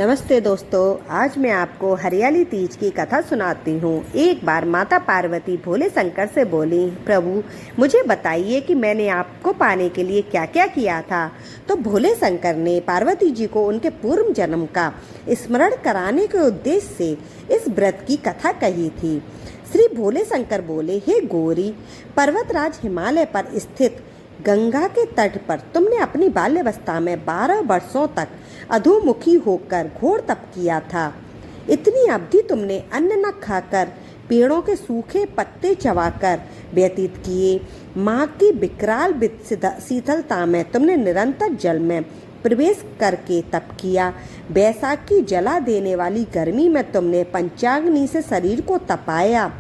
नमस्ते दोस्तों, आज मैं आपको हरियाली तीज की कथा सुनाती हूँ। एक बार माता पार्वती भोले शंकर से बोली, प्रभु मुझे बताइए कि मैंने आपको पाने के लिए क्या क्या किया था। तो भोले शंकर ने पार्वती जी को उनके पूर्व जन्म का स्मरण कराने के उद्देश्य से इस व्रत की कथा कही थी। श्री भोले शंकर बोले, हे गौरी, पर्वतराज हिमालय पर स्थित गंगा के तट पर तुमने अपनी बाल्यावस्था में 12 वर्षों तक अधोमुखी होकर घोर तप किया था। इतनी अवधि तुमने अन्न न खाकर, पेड़ों के सूखे पत्ते चबाकर व्यतीत किए। माँ की विकराल शीतलता में तुमने निरंतर जल में प्रवेश करके तप किया। बैसाख की जला देने वाली गर्मी में तुमने पंचाग्नि से शरीर को तपाया।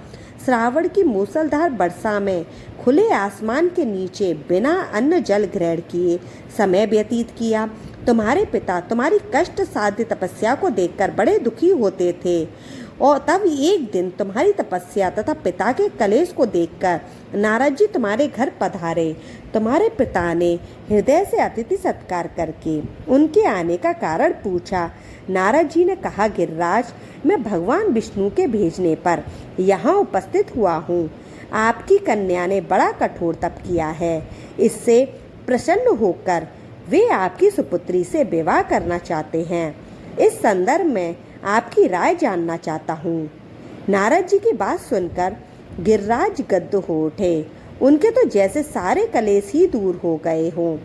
श्रावण की मूसलधार वर्षा में खुले आसमान के नीचे बिना अन्न जल ग्रहण किए समय व्यतीत किया। तुम्हारे पिता तुम्हारी कष्ट साध्य तपस्या को देखकर बड़े दुखी होते थे और तब एक दिन तुम्हारी तपस्या तथा पिता के कलेश को देखकर नारद जी तुम्हारे घर पधारे। तुम्हारे पिता ने हृदय से अतिथि सत्कार करके उनके आने का कारण पूछा। नारद जी ने कहा, गिरिराज, मैं भगवान विष्णु के भेजने पर यहाँ उपस्थित हुआ हूँ। आपकी कन्या ने बड़ा कठोर तप किया है। इससे प्रसन्न होकर वे आपकी सुपुत्री से विवाह करना चाहते हैं। इस संदर्भ में आपकी राय जानना चाहता हूँ। नारद जी की बात सुनकर गिरिराज गद्द हो उठे। उनके तो जैसे सारे कलेश ही दूर हो गए हों।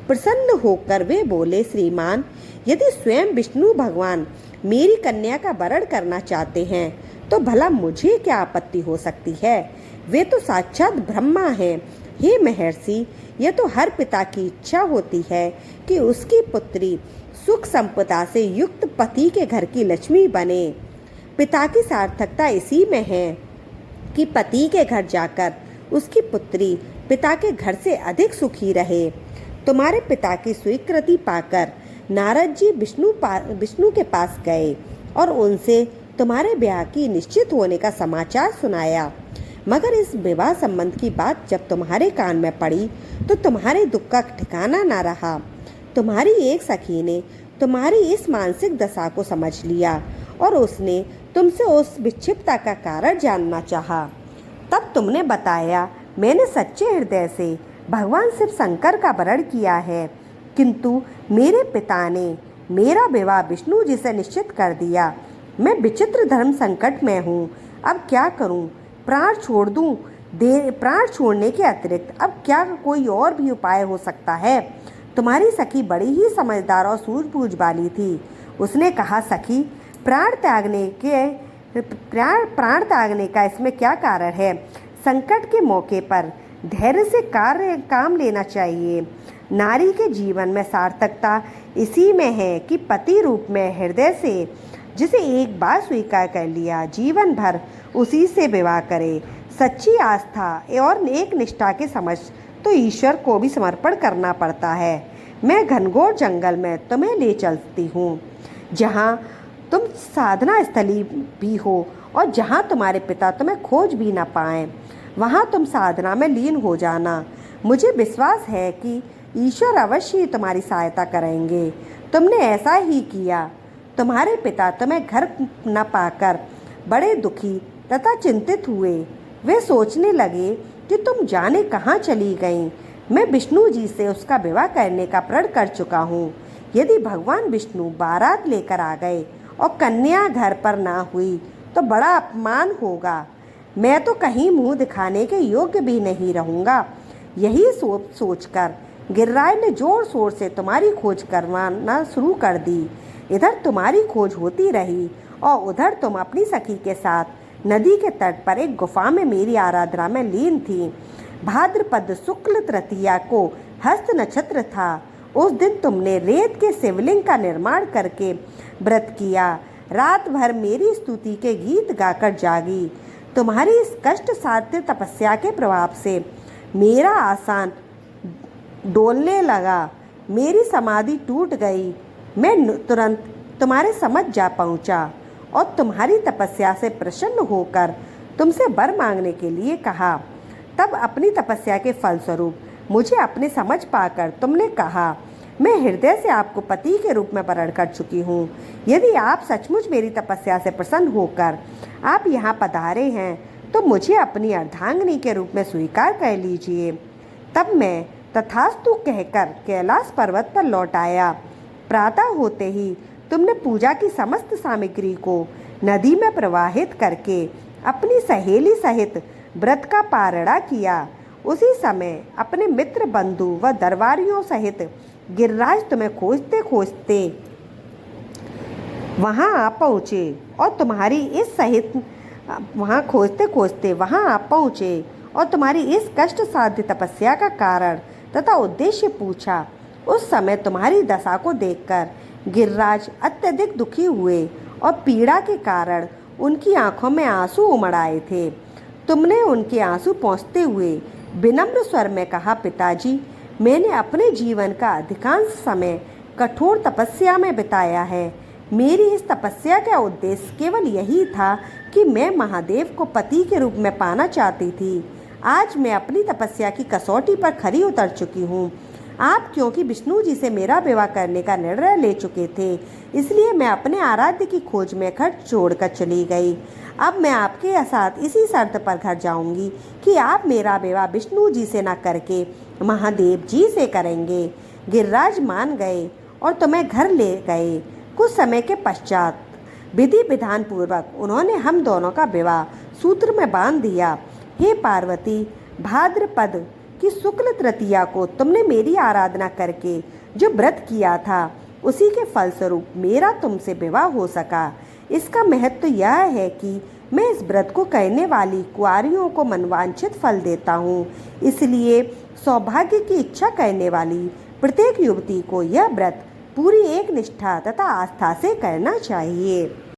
प्रसन्न होकर वे बोले, श्रीमान, यदि स्वयं विष्णु भगवान मेरी कन्या का वरण करना चाहते हैं तो भला मुझे क्या आपत्ति हो सकती है। वे तो साक्षात ब्रह्मा हैं। हे महर्षि, यह तो हर पिता की इच्छा होती है कि उसकी पुत्री सुख संपदा से युक्त पति के घर की लक्ष्मी बने। पिता की सार्थकता इसी में है कि पति के घर जाकर उसकी पुत्री पिता के घर से अधिक सुखी रहे। तुम्हारे पिता की स्वीकृति पाकर नारद जी विष्णु के पास गए और उनसे तुम्हारे ब्याह की निश्चित होने का समाचार सुनाया। मगर इस विवाह संबंध की बात जब तुम्हारे कान में पड़ी तो तुम्हारे दुख का ठिकाना ना रहा। तुम्हारी एक सखी ने तुम्हारी इस मानसिक दशा को समझ लिया और उसने तुमसे उस विक्षिप्तता का कारण जानना चाहा। तब तुमने बताया, मैंने सच्चे हृदय से भगवान शिव शंकर का वरण किया है, किंतु मेरे पिता ने मेरा विवाह विष्णु जी से निश्चित कर दिया। मैं विचित्र धर्म संकट में हूँ। अब क्या करूँ? प्राण छोड़ दूँ? प्राण छोड़ने के अतिरिक्त अब क्या कोई और भी उपाय हो सकता है? तुम्हारी सखी बड़ी ही समझदार और सूझबूझ वाली थी। उसने कहा, सखी, प्राण त्यागने का इसमें क्या कारण है? संकट के मौके पर धैर्य से काम लेना चाहिए। नारी के जीवन में सार्थकता इसी में है कि पति रूप में हृदय से जिसे एक बार स्वीकार कर लिया, जीवन भर उसी से विवाह करे। सच्ची आस्था और एक निष्ठा के समझ तो ईश्वर को भी समर्पण करना पड़ता है। मैं घनघोर जंगल में तुम्हें ले चलती हूँ, जहाँ तुम साधना स्थली भी हो और जहाँ तुम्हारे पिता तुम्हें खोज भी न पाएं। वहाँ तुम साधना में लीन हो जाना। मुझे विश्वास है कि ईश्वर अवश्य ही तुम्हारी सहायता करेंगे। तुमने ऐसा ही किया। तुम्हारे पिता तुम्हें घर न पाकर बड़े दुखी तथा चिंतित हुए। वे सोचने लगे कि तुम जाने कहाँ चली गईं। मैं विष्णु जी से उसका विवाह करने का प्रण कर चुका हूँ। यदि भगवान विष्णु बारात लेकर आ गए और कन्या घर पर ना हुई तो बड़ा अपमान होगा। मैं तो कहीं मुंह दिखाने के योग्य भी नहीं रहूँगा। यही सोचकर गिरिराज ने जोर शोर से तुम्हारी खोज करवाना शुरू कर दी। इधर तुम्हारी खोज होती रही और उधर तुम अपनी सखी के साथ नदी के तट पर एक गुफा में मेरी आराधना में लीन थी। भाद्रपद शुक्ल तृतीया को हस्त नक्षत्र था। उस दिन तुमने रेत के शिवलिंग का निर्माण करके व्रत किया। रात भर मेरी स्तुति के गीत गाकर जागी। तुम्हारी इस कष्ट साध्य तपस्या के प्रभाव से मेरा आसन डोलने लगा। मेरी समाधि टूट गई। मैं तुरंत तुम्हारे समझ जा पहुंचा और तुम्हारी तपस्या से प्रसन्न होकर तुमसे वर मांगने के लिए कहा। तब अपनी तपस्या के फलस्वरूप मुझे अपने समझ पाकर तुमने कहा, मैं हृदय से आपको पति के रूप में वरण कर चुकी हूँ। यदि आप सचमुच मेरी तपस्या से प्रसन्न होकर आप यहाँ पधारे हैं तो मुझे अपनी अर्धांगिनी के रूप में स्वीकार कर लीजिए। तब मैं तथास्तु कहकर कैलाश पर्वत पर लौट आया। प्रातः होते ही तुमने पूजा की समस्त सामग्री को नदी में प्रवाहित करके अपनी सहेली सहित व्रत का पारणा किया। उसी समय अपने मित्र बंधु व दरबारियों सहित गिरिराज तुम्हें खोजते खोजते वहाँ आ पहुँचे और तुम्हारी इस कष्ट साध्य तपस्या का कारण तथा उद्देश्य पूछा। उस समय तुम्हारी दशा को देखकर गिरिराज अत्यधिक दुखी हुए और पीड़ा के कारण उनकी आंखों में आंसू उमड़ आए थे। तुमने उनके आंसू पोंछते हुए विनम्र स्वर में कहा, पिताजी, मैंने अपने जीवन का अधिकांश समय कठोर तपस्या में बिताया है। मेरी इस तपस्या का उद्देश्य केवल यही था कि मैं महादेव को पति के रूप में पाना चाहती थी। आज मैं अपनी तपस्या की कसौटी पर खरी उतर चुकी हूँ। आप क्योंकि विष्णु जी से मेरा विवाह करने का निर्णय ले चुके थे, इसलिए मैं अपने आराध्य की खोज में घर छोड़कर चली गई। अब मैं आपके साथ इसी शर्त पर घर जाऊंगी कि आप मेरा विवाह विष्णु जी से न करके महादेव जी से करेंगे। गिरिराज मान गए और तुम्हें घर ले गए। कुछ समय के पश्चात विधि विधान पूर्वक उन्होंने हम दोनों का विवाह सूत्र में बांध दिया। हे पार्वती, भाद्रपद की शुक्ल तृतीया को तुमने मेरी आराधना करके जो व्रत किया था, उसी के फलस्वरूप मेरा तुमसे विवाह हो सका। इसका महत्व यह है कि मैं इस व्रत को करने वाली कुंवारियों को मनवांछित फल देता हूँ। इसलिए सौभाग्य की इच्छा करने वाली प्रत्येक युवती को यह व्रत पूरी एक निष्ठा तथा आस्था से करना चाहिए।